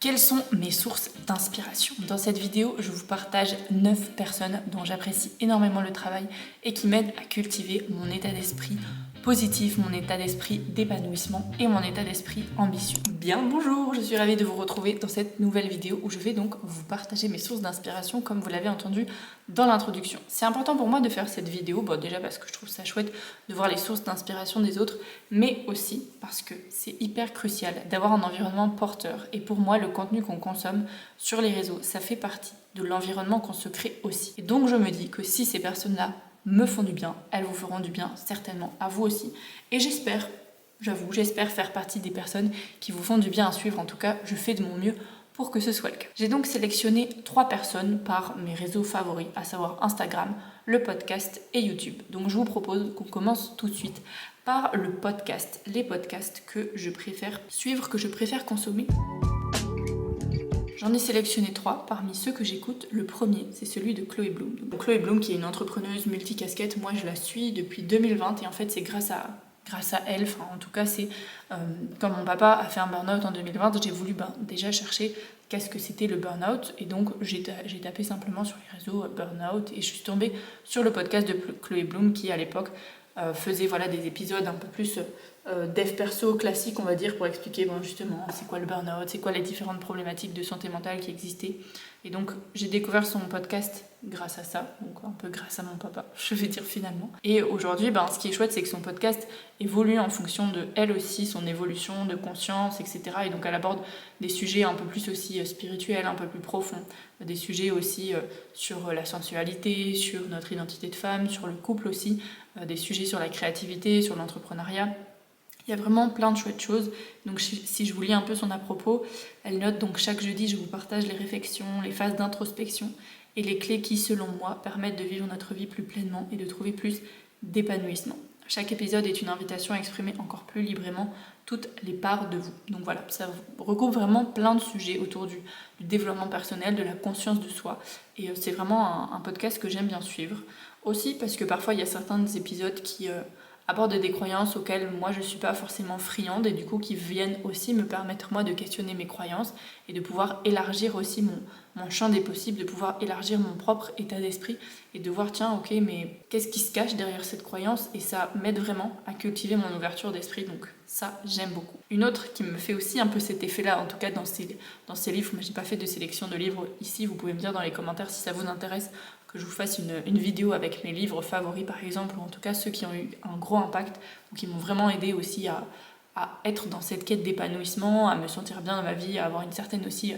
Quelles sont mes sources d'inspiration? Dans cette vidéo, je vous partage 9 personnes dont j'apprécie énormément le travail et qui m'aident à cultiver mon état d'esprit positif, mon état d'esprit d'épanouissement et mon état d'esprit ambitieux. Bien bonjour, je suis ravie de vous retrouver dans cette nouvelle vidéo où je vais donc vous partager mes sources d'inspiration comme vous l'avez entendu dans l'introduction. C'est important pour moi de faire cette vidéo, déjà parce que je trouve ça chouette de voir les sources d'inspiration des autres, mais aussi parce que c'est hyper crucial d'avoir un environnement porteur. Et pour moi, le contenu qu'on consomme sur les réseaux, ça fait partie de l'environnement qu'on se crée aussi. Et donc je me dis que si ces personnes-là me font du bien, elles vous feront du bien certainement à vous aussi. Et j'espère faire partie des personnes qui vous font du bien à suivre. En tout cas, je fais de mon mieux pour que ce soit le cas. J'ai donc sélectionné 3 personnes par mes réseaux favoris, à savoir Instagram, le podcast et YouTube. Donc je vous propose qu'on commence tout de suite par le podcast, les podcasts que je préfère suivre, que je préfère consommer. J'en ai sélectionné 3 parmi ceux que j'écoute. Le premier, c'est celui de Chloé Bloom. Donc, Chloé Bloom, qui est une entrepreneuse multicasquette, moi je la suis depuis 2020 et en fait c'est grâce à elle, en tout cas c'est quand mon papa a fait un burn-out en 2020, j'ai voulu déjà chercher qu'est-ce que c'était le burn-out et donc j'ai tapé simplement sur les réseaux burn-out et je suis tombée sur le podcast de Chloé Bloom qui à l'époque faisait des épisodes un peu plus dev perso classique, on va dire, pour expliquer justement c'est quoi le burn-out, c'est quoi les différentes problématiques de santé mentale qui existaient. Et donc j'ai découvert son podcast grâce à ça, donc un peu grâce à mon papa, je vais dire finalement. Et aujourd'hui, ce qui est chouette, c'est que son podcast évolue en fonction de elle aussi, son évolution de conscience, etc. Et donc elle aborde des sujets un peu plus aussi spirituels, un peu plus profonds, des sujets aussi sur la sensualité, sur notre identité de femme, sur le couple aussi, des sujets sur la créativité, sur l'entrepreneuriat. Il y a vraiment plein de chouettes choses. Donc si je vous lis un peu son à propos, elle note donc chaque jeudi je vous partage les réflexions, les phases d'introspection et les clés qui selon moi permettent de vivre notre vie plus pleinement et de trouver plus d'épanouissement. Chaque épisode est une invitation à exprimer encore plus librement toutes les parts de vous. Donc voilà, ça regroupe vraiment plein de sujets autour du développement personnel, de la conscience de soi. Et c'est vraiment un podcast que j'aime bien suivre. Aussi parce que parfois il y a certains épisodes qui aborde des croyances auxquelles moi je suis pas forcément friande et du coup qui viennent aussi me permettre moi de questionner mes croyances et de pouvoir élargir aussi mon champ des possibles, de pouvoir élargir mon propre état d'esprit et de voir mais qu'est-ce qui se cache derrière cette croyance, et ça m'aide vraiment à cultiver mon ouverture d'esprit, donc ça j'aime beaucoup. Une autre qui me fait aussi un peu cet effet là, en tout cas dans ces livres, moi j'ai pas fait de sélection de livres ici, vous pouvez me dire dans les commentaires si ça vous intéresse que je vous fasse une vidéo avec mes livres favoris par exemple, ou en tout cas ceux qui ont eu un gros impact ou qui m'ont vraiment aidé aussi à être dans cette quête d'épanouissement, à me sentir bien dans ma vie, à avoir une certaine aussi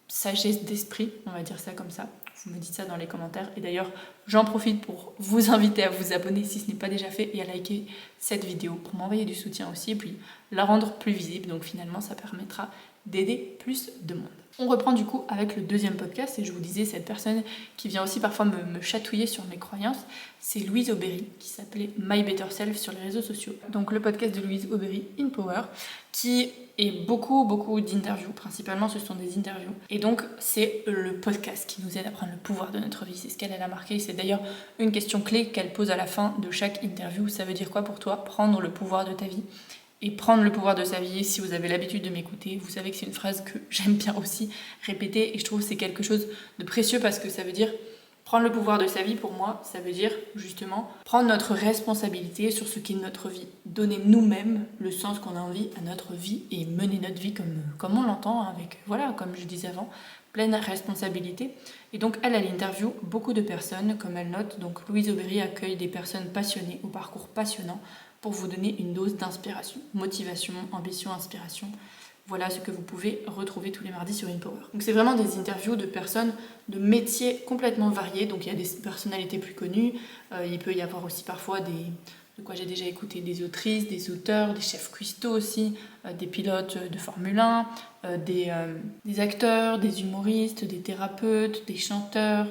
sagesse d'esprit, on va dire ça comme ça. Vous me dites ça dans les commentaires. Et d'ailleurs, j'en profite pour vous inviter à vous abonner si ce n'est pas déjà fait et à liker cette vidéo pour m'envoyer du soutien aussi et puis la rendre plus visible. Donc finalement, ça permettra d'aider plus de monde. On reprend du coup avec le deuxième podcast et je vous disais, cette personne qui vient aussi parfois me chatouiller sur mes croyances, c'est Louise Aubéry qui s'appelait My Better Self sur les réseaux sociaux. Donc le podcast de Louise Aubéry, In Power, qui est beaucoup d'interviews, principalement ce sont des interviews. Et donc c'est le podcast qui nous aide à prendre le pouvoir de notre vie, c'est ce qu'elle a marqué. C'est d'ailleurs une question clé qu'elle pose à la fin de chaque interview. Ça veut dire quoi pour toi, prendre le pouvoir de ta vie ? Et prendre le pouvoir de sa vie, si vous avez l'habitude de m'écouter, vous savez que c'est une phrase que j'aime bien aussi répéter et je trouve que c'est quelque chose de précieux parce que ça veut dire prendre le pouvoir de sa vie. Pour moi, ça veut dire justement prendre notre responsabilité sur ce qu'est notre vie, donner nous-mêmes le sens qu'on a envie à notre vie et mener notre vie comme on l'entend, avec, comme je disais avant, pleine responsabilité. Et donc elle interview beaucoup de personnes, comme elle note. Donc Louise Aubéry accueille des personnes passionnées au parcours passionnant pour vous donner une dose d'inspiration, motivation, ambition, inspiration. Voilà ce que vous pouvez retrouver tous les mardis sur In Power. Donc c'est vraiment des interviews de personnes de métiers complètement variés. Donc il y a des personnalités plus connues, il peut y avoir aussi parfois j'ai déjà écouté, des autrices, des auteurs, des chefs cuistots aussi, des pilotes de Formule 1, des acteurs, des humoristes, des thérapeutes, des chanteurs.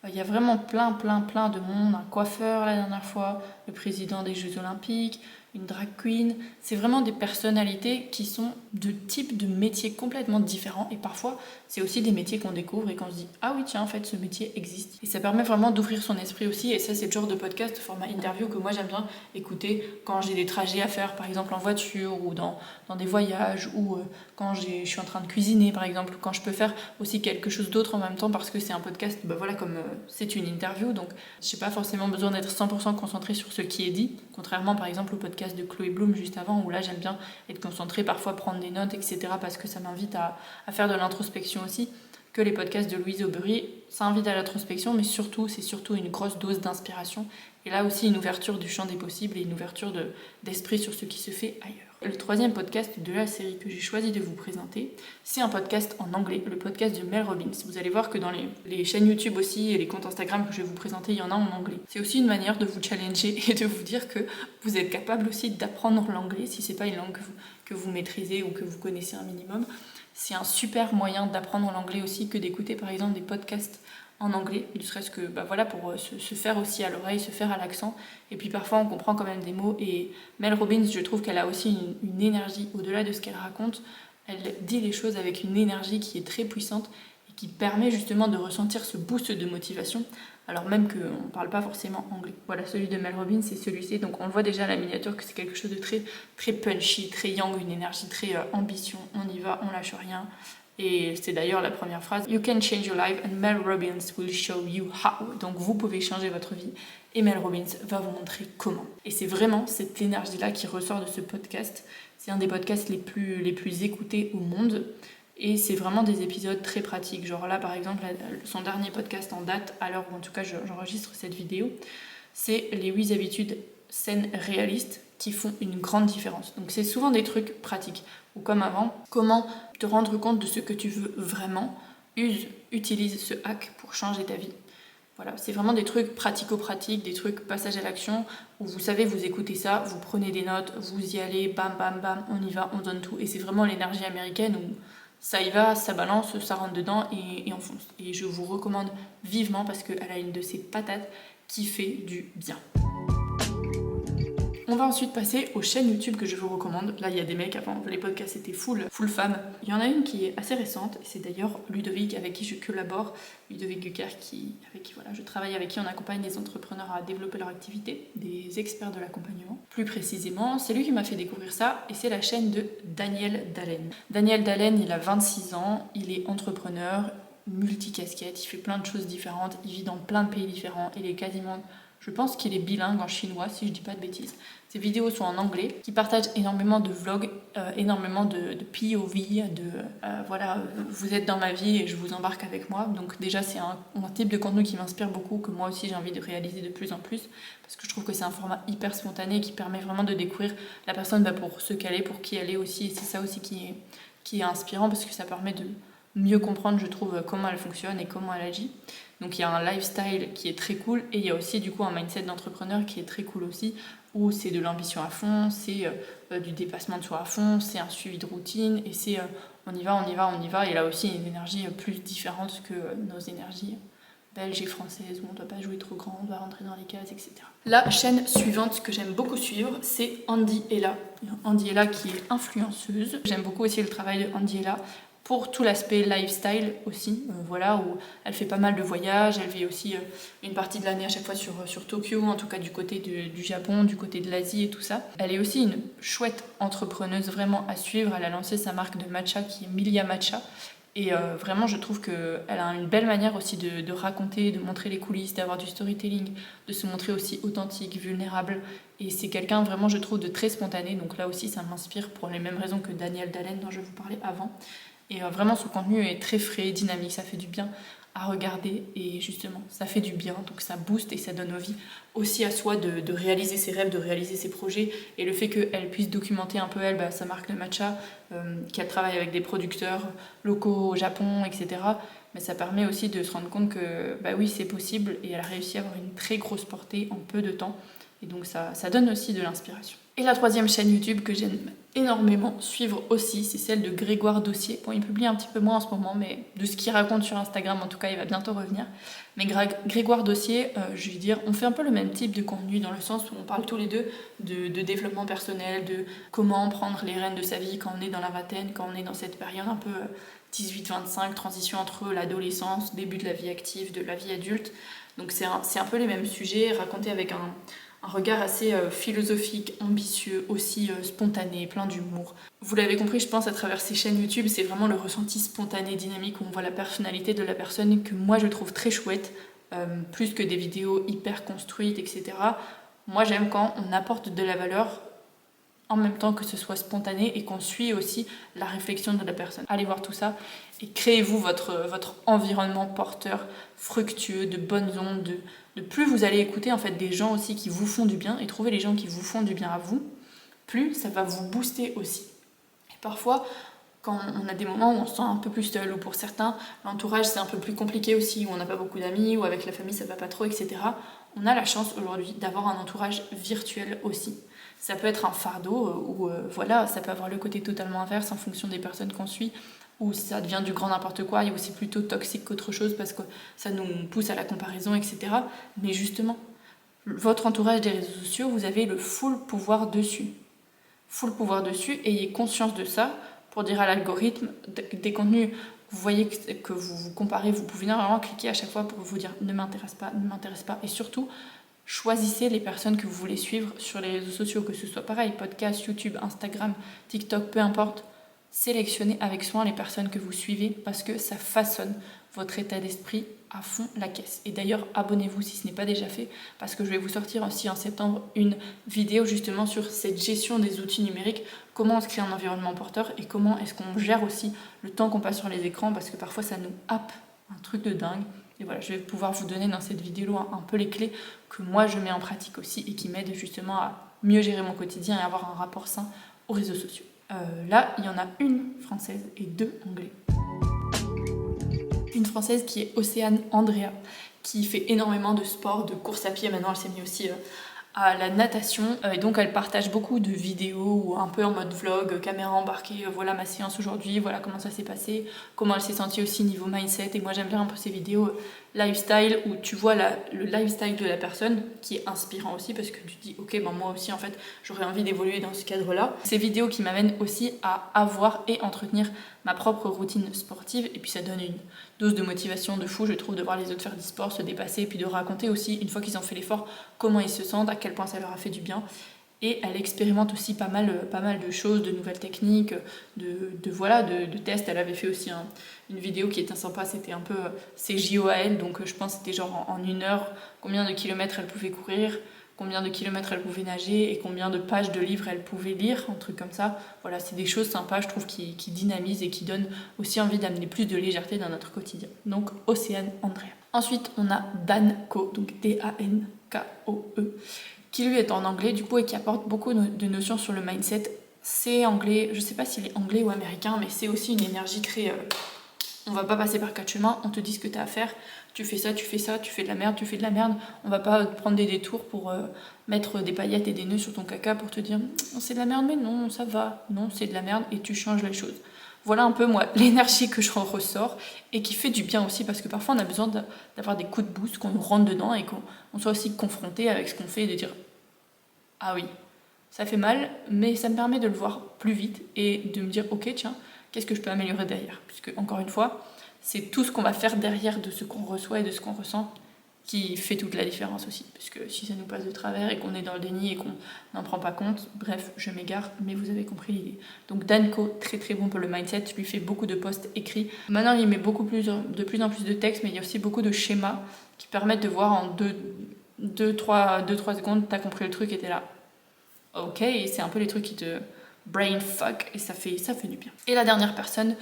Il y a vraiment plein de monde, un coiffeur la dernière fois, le président des Jeux Olympiques, une drag queen. C'est vraiment des personnalités qui sont de types de métiers complètement différents et parfois c'est aussi des métiers qu'on découvre et qu'on se dit ah oui tiens en fait ce métier existe. Et ça permet vraiment d'ouvrir son esprit aussi et ça c'est le genre de podcast format interview que moi j'aime bien écouter quand j'ai des trajets à faire par exemple en voiture ou dans des voyages ou quand je suis en train de cuisiner par exemple, quand je peux faire aussi quelque chose d'autre en même temps parce que c'est un podcast comme c'est une interview donc j'ai pas forcément besoin d'être 100% concentrée sur ce qui est dit, contrairement par exemple au podcast de Chloé Bloom juste avant où là j'aime bien être concentrée, parfois prendre des notes etc parce que ça m'invite à faire de l'introspection aussi, que les podcasts de Louise Aubry, ça invite à l'introspection mais c'est surtout une grosse dose d'inspiration et là aussi une ouverture du champ des possibles et une ouverture d'esprit sur ce qui se fait ailleurs. Le troisième podcast de la série que j'ai choisi de vous présenter, c'est un podcast en anglais, le podcast de Mel Robbins. Vous allez voir que dans les chaînes YouTube aussi et les comptes Instagram que je vais vous présenter, il y en a en anglais. C'est aussi une manière de vous challenger et de vous dire que vous êtes capable aussi d'apprendre l'anglais si c'est pas une langue que vous maîtrisez ou que vous connaissez un minimum. C'est un super moyen d'apprendre l'anglais aussi que d'écouter par exemple des podcasts en anglais, ne serait-ce que pour se faire aussi à l'oreille, se faire à l'accent. Et puis parfois on comprend quand même des mots. Et Mel Robbins, je trouve qu'elle a aussi une énergie au-delà de ce qu'elle raconte. Elle dit les choses avec une énergie qui est très puissante et qui permet justement de ressentir ce boost de motivation, alors même qu'on ne parle pas forcément anglais. Voilà, celui de Mel Robbins, c'est celui-ci. Donc on le voit déjà à la miniature que c'est quelque chose de très, très punchy, très yang, une énergie très ambition. On y va, on lâche rien. Et c'est d'ailleurs la première phrase. You can change your life and Mel Robbins will show you how. Donc vous pouvez changer votre vie et Mel Robbins va vous montrer comment. Et c'est vraiment cette énergie-là qui ressort de ce podcast. C'est un des podcasts les plus écoutés au monde. Et c'est vraiment des épisodes très pratiques. Genre là par exemple, son dernier podcast en date, à l'heure où en tout cas j'enregistre cette vidéo, c'est les 8 habitudes saines réalistes qui font une grande différence. Donc c'est souvent des trucs pratiques. Ou comme avant, comment te rendre compte de ce que tu veux vraiment, utilise ce hack pour changer ta vie. Voilà, c'est vraiment des trucs pratico-pratiques, des trucs passage à l'action, où vous savez, vous écoutez ça, vous prenez des notes, vous y allez, bam, bam, bam, on y va, on donne tout. Et c'est vraiment l'énergie américaine où ça y va, ça balance, ça rentre dedans et on fonce. Et je vous recommande vivement parce qu'elle a une de ces patates qui fait du bien. On va ensuite passer aux chaînes YouTube que je vous recommande. Là, il y a des mecs, avant, les podcasts étaient full femmes. Il y en a une qui est assez récente, et c'est d'ailleurs Ludovic, avec qui je collabore. Ludovic Gucker, je travaille avec qui on accompagne des entrepreneurs à développer leur activité, des experts de l'accompagnement. Plus précisément, c'est lui qui m'a fait découvrir ça, et c'est la chaîne de Daniel Dalen. Daniel Dalen, il a 26 ans, il est entrepreneur, multicasquette, il fait plein de choses différentes, il vit dans plein de pays différents, il est quasiment... Je pense qu'il est bilingue en chinois, si je dis pas de bêtises. Ses vidéos sont en anglais, qui partagent énormément de vlogs, énormément de POV, vous êtes dans ma vie et je vous embarque avec moi. Donc déjà, c'est un type de contenu qui m'inspire beaucoup, que moi aussi j'ai envie de réaliser de plus en plus, parce que je trouve que c'est un format hyper spontané qui permet vraiment de découvrir la personne pour ce qu'elle est, pour qui elle est aussi. Et c'est ça aussi qui est inspirant, parce que ça permet de mieux comprendre, je trouve, comment elle fonctionne et comment elle agit. Donc il y a un lifestyle qui est très cool et il y a aussi du coup un mindset d'entrepreneur qui est très cool aussi, où c'est de l'ambition à fond, c'est du dépassement de soi à fond, c'est un suivi de routine et c'est on y va. Et là aussi une énergie plus différente que nos énergies belges et françaises où on ne doit pas jouer trop grand, on doit rentrer dans les cases, etc. La chaîne suivante que j'aime beaucoup suivre, c'est Andy Ella. Andy Ella qui est influenceuse. J'aime beaucoup aussi le travail de Andy Ella pour tout l'aspect lifestyle aussi, où elle fait pas mal de voyages, elle vit aussi une partie de l'année à chaque fois sur Tokyo, en tout cas du côté du Japon, du côté de l'Asie et tout ça. Elle est aussi une chouette entrepreneuse vraiment à suivre, elle a lancé sa marque de matcha qui est Milia Matcha, et vraiment je trouve qu'elle a une belle manière aussi de raconter, de montrer les coulisses, d'avoir du storytelling, de se montrer aussi authentique, vulnérable, et c'est quelqu'un vraiment je trouve de très spontané, donc là aussi ça m'inspire pour les mêmes raisons que Daniel Dalen dont je vous parlais avant. Et vraiment son contenu est très frais, dynamique, ça fait du bien à regarder et justement ça fait du bien, donc ça booste et ça donne envie aussi à soi de réaliser ses rêves, de réaliser ses projets. Et le fait qu'elle puisse documenter un peu sa marque de matcha, qu'elle travaille avec des producteurs locaux au Japon, etc. Mais ça permet aussi de se rendre compte que oui c'est possible et elle a réussi à avoir une très grosse portée en peu de temps. Et donc ça donne aussi de l'inspiration. Et la troisième chaîne YouTube que j'aime énormément suivre aussi, c'est celle de Grégoire Dossier. Bon, il publie un petit peu moins en ce moment, mais de ce qu'il raconte sur Instagram, en tout cas, il va bientôt revenir. Mais Grégoire Dossier, je vais dire, on fait un peu le même type de contenu dans le sens où on parle tous les deux de développement personnel, de comment prendre les rênes de sa vie quand on est dans la vingtaine, quand on est dans cette période un peu 18-25, transition entre l'adolescence, début de la vie active, de la vie adulte. Donc c'est un peu les mêmes sujets, racontés avec un regard assez philosophique, ambitieux, aussi spontané, plein d'humour. Vous l'avez compris, je pense, à travers ces chaînes YouTube, c'est vraiment le ressenti spontané, dynamique, où on voit la personnalité de la personne que moi je trouve très chouette, plus que des vidéos hyper construites, etc. Moi j'aime quand on apporte de la valeur en même temps que ce soit spontané et qu'on suit aussi la réflexion de la personne. Allez voir tout ça et créez-vous votre environnement porteur, fructueux, de bonnes ondes, de plus vous allez écouter en fait des gens aussi qui vous font du bien et trouver les gens qui vous font du bien à vous, plus ça va vous booster aussi. Et parfois, quand on a des moments où on se sent un peu plus seul, ou pour certains, l'entourage c'est un peu plus compliqué aussi, où on n'a pas beaucoup d'amis, ou avec la famille ça va pas trop, etc. On a la chance aujourd'hui d'avoir un entourage virtuel aussi. Ça peut être un fardeau, ou voilà, ça peut avoir le côté totalement inverse en fonction des personnes qu'on suit, où ça devient du grand n'importe quoi, et où c'est plutôt toxique qu'autre chose parce que ça nous pousse à la comparaison, etc. Mais justement, votre entourage des réseaux sociaux, vous avez le full pouvoir dessus. Full pouvoir dessus, ayez conscience de ça pour dire à l'algorithme des contenus. Vous voyez que vous vous comparez, vous pouvez normalement cliquer à chaque fois pour vous dire ne m'intéresse pas, ne m'intéresse pas. Et surtout, choisissez les personnes que vous voulez suivre sur les réseaux sociaux, que ce soit pareil, podcast, YouTube, Instagram, TikTok, peu importe. Sélectionnez avec soin les personnes que vous suivez parce que ça façonne votre état d'esprit à fond la caisse. Et d'ailleurs, abonnez-vous si ce n'est pas déjà fait parce que je vais vous sortir aussi en septembre une vidéo justement sur cette gestion des outils numériques, comment on se crée un environnement porteur et comment est-ce qu'on gère aussi le temps qu'on passe sur les écrans parce que parfois ça nous happe un truc de dingue. Et voilà, je vais pouvoir vous donner dans cette vidéo un peu les clés que moi je mets en pratique aussi et qui m'aident justement à mieux gérer mon quotidien et avoir un rapport sain aux réseaux sociaux. Là, il y en a une française et 2 anglais. Une française qui est Océane Andrea, qui fait énormément de sport, de course à pied. Maintenant, elle s'est mise aussi à la natation. Et donc, elle partage beaucoup de vidéos ou un peu en mode vlog, caméra embarquée. Voilà ma séance aujourd'hui, voilà comment ça s'est passé, comment elle s'est sentie aussi niveau mindset. Et moi, j'aime bien un peu ces vidéos lifestyle où tu vois le lifestyle de la personne qui est inspirant aussi parce que tu te dis ok ben moi aussi en fait j'aurais envie d'évoluer dans ce cadre là. Ces vidéos qui m'amènent aussi à avoir et entretenir ma propre routine sportive et puis ça donne une dose de motivation de fou je trouve de voir les autres faire du sport, se dépasser et puis de raconter aussi une fois qu'ils ont fait l'effort comment ils se sentent, à quel point ça leur a fait du bien. Et elle expérimente aussi pas mal de choses, de nouvelles techniques, de tests. Elle avait fait aussi une vidéo qui était sympa, c'était un peu ses JO à elle, donc je pense que c'était genre en 1 heure, combien de kilomètres elle pouvait courir, combien de kilomètres elle pouvait nager et combien de pages de livres elle pouvait lire, un truc comme ça. Voilà, c'est des choses sympas, je trouve, qui dynamisent et qui donnent aussi envie d'amener plus de légèreté dans notre quotidien. Donc, Océane Andrea. Ensuite, on a Danko, donc D-A-N-K-O-E, qui lui est en anglais du coup et qui apporte beaucoup de notions sur le mindset. C'est anglais, je sais pas s'il est anglais ou américain, mais c'est aussi une énergie créée. On va pas passer par 4 chemins, on te dit ce que t'as à faire, tu fais ça, tu fais ça, tu fais de la merde, tu fais de la merde. On va pas prendre des détours pour mettre des paillettes et des nœuds sur ton caca pour te dire c'est de la merde, mais non, ça va, non, c'est de la merde et tu changes les choses. Voilà un peu moi l'énergie que je ressors et qui fait du bien aussi parce que parfois on a besoin d'avoir des coups de boost, qu'on nous rentre dedans et qu'on soit aussi confronté avec ce qu'on fait et de dire ah oui, ça fait mal, mais ça me permet de le voir plus vite et de me dire ok tiens, qu'est-ce que je peux améliorer derrière? Puisque encore une fois, c'est tout ce qu'on va faire derrière de ce qu'on reçoit et de ce qu'on ressent qui fait toute la différence aussi. Parce que si ça nous passe de travers et qu'on est dans le déni et qu'on n'en prend pas compte, bref, je m'égare, mais vous avez compris l'idée. Donc Danko, très très bon pour le mindset, lui fait beaucoup de posts écrits. Maintenant, il met de plus en plus de textes, mais il y a aussi beaucoup de schémas qui permettent de voir en 2-3 secondes, t'as compris le truc et t'es là. Ok, et c'est un peu les trucs qui te brain fuck et ça fait du bien. Et la dernière personne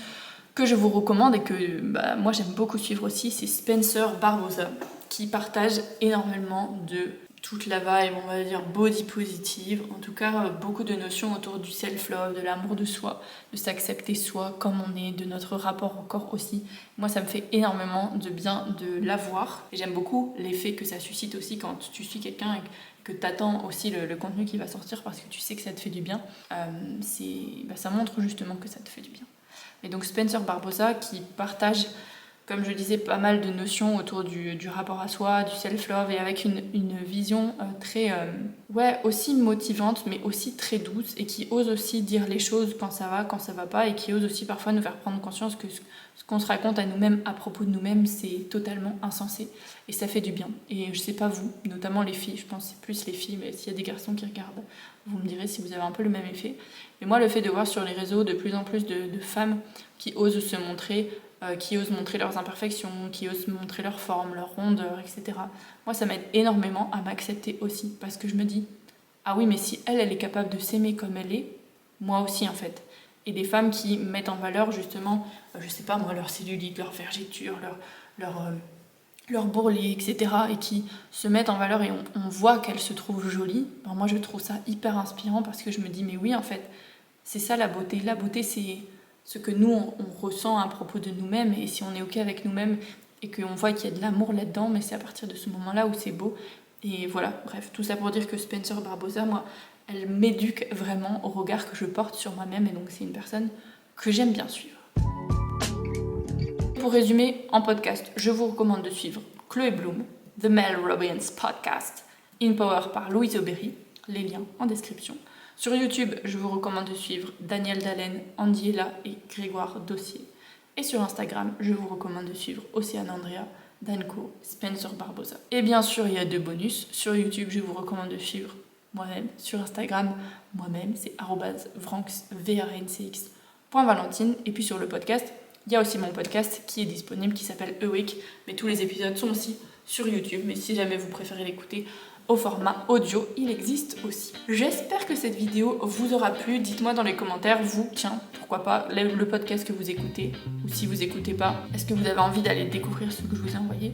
que je vous recommande et que moi j'aime beaucoup suivre aussi, c'est Spencer Barbosa qui partage énormément toute la vibe, on va dire body positive, en tout cas beaucoup de notions autour du self-love, de l'amour de soi, de s'accepter soi comme on est, de notre rapport au corps aussi. Moi ça me fait énormément de bien de l'avoir et j'aime beaucoup l'effet que ça suscite aussi quand tu suis quelqu'un et que tu attends aussi le contenu qui va sortir parce que tu sais que ça te fait du bien. Ça montre justement que ça te fait du bien. Et donc Spencer Barbosa qui partage, comme je disais, pas mal de notions autour du rapport à soi, du self-love, et avec une vision très, aussi motivante, mais aussi très douce, et qui ose aussi dire les choses quand ça va pas, et qui ose aussi parfois nous faire prendre conscience que ce qu'on se raconte à nous-mêmes, à propos de nous-mêmes, c'est totalement insensé, et ça fait du bien. Et je sais pas vous, notamment les filles, je pense que c'est plus les filles, mais s'il y a des garçons qui regardent, vous me direz si vous avez un peu le même effet. Mais moi, le fait de voir sur les réseaux de plus en plus de femmes qui osent se montrer, qui osent montrer leurs imperfections, qui osent montrer leur forme, leur rondeur, etc. Moi, ça m'aide énormément à m'accepter aussi, parce que je me dis, ah oui, mais si elle est capable de s'aimer comme elle est, moi aussi en fait. Et des femmes qui mettent en valeur justement, je sais pas moi, leur cellulite, leur vergeture, leur bourrelet, etc. et qui se mettent en valeur et on voit qu'elles se trouvent jolies, ben moi je trouve ça hyper inspirant parce que je me dis, mais oui en fait, c'est ça la beauté. La beauté c'est ce que nous on ressent à propos de nous-mêmes, et si on est ok avec nous-mêmes et qu'on voit qu'il y a de l'amour là-dedans, mais c'est à partir de ce moment-là où c'est beau. Et voilà, bref, tout ça pour dire que Spencer Barbosa, moi, elle m'éduque vraiment au regard que je porte sur moi-même, et donc c'est une personne que j'aime bien suivre. Pour résumer, en podcast, je vous recommande de suivre Chloé Bloom, The Mel Robbins Podcast, In Power par Louise Aubéry, les liens en description. Sur YouTube, je vous recommande de suivre Daniel Dallène, Andy Ella et Grégoire Dossier. Et sur Instagram, je vous recommande de suivre Océane Andrea, Danko, Spencer Barbosa. Et bien sûr, il y a 2 bonus. Sur YouTube, je vous recommande de suivre moi-même. Sur Instagram, moi-même, c'est @vranx_valentine. Et puis sur le podcast, il y a aussi mon podcast qui est disponible, qui s'appelle Awake. Mais tous les épisodes sont aussi sur YouTube. Mais si jamais vous préférez l'écouter au format audio, il existe aussi. J'espère que cette vidéo vous aura plu. Dites-moi dans les commentaires, vous, tiens, pourquoi pas, le podcast que vous écoutez, ou si vous écoutez pas, est-ce que vous avez envie d'aller découvrir ce que je vous ai envoyé,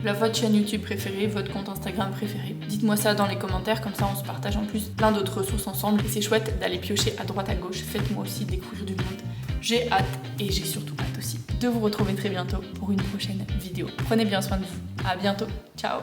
votre chaîne YouTube préférée, votre compte Instagram préféré. Dites-moi ça dans les commentaires, comme ça on se partage en plus plein d'autres ressources ensemble, et c'est chouette d'aller piocher à droite à gauche. Faites-moi aussi découvrir du monde. J'ai hâte, et j'ai surtout hâte aussi de vous retrouver très bientôt pour une prochaine vidéo. Prenez bien soin de vous. À bientôt. Ciao.